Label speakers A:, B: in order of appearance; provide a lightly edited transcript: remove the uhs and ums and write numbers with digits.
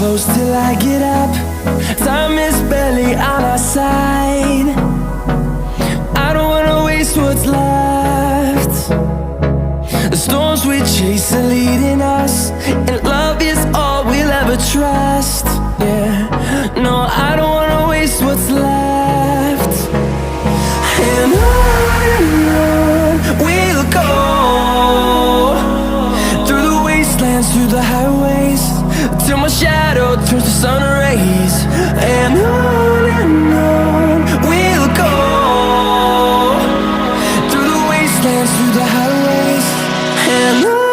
A: close till I get up. Time is barely on our side. I don't wanna waste what's left. The storms we chase are leading us, and love is all we'll ever trust. Yeah, no, I don't wanna waste what's left. And on we'll go, through the wastelands, through the highways, till my shadow turns to sun rays. And on we'll go, through the wastelands, through the highways, and on.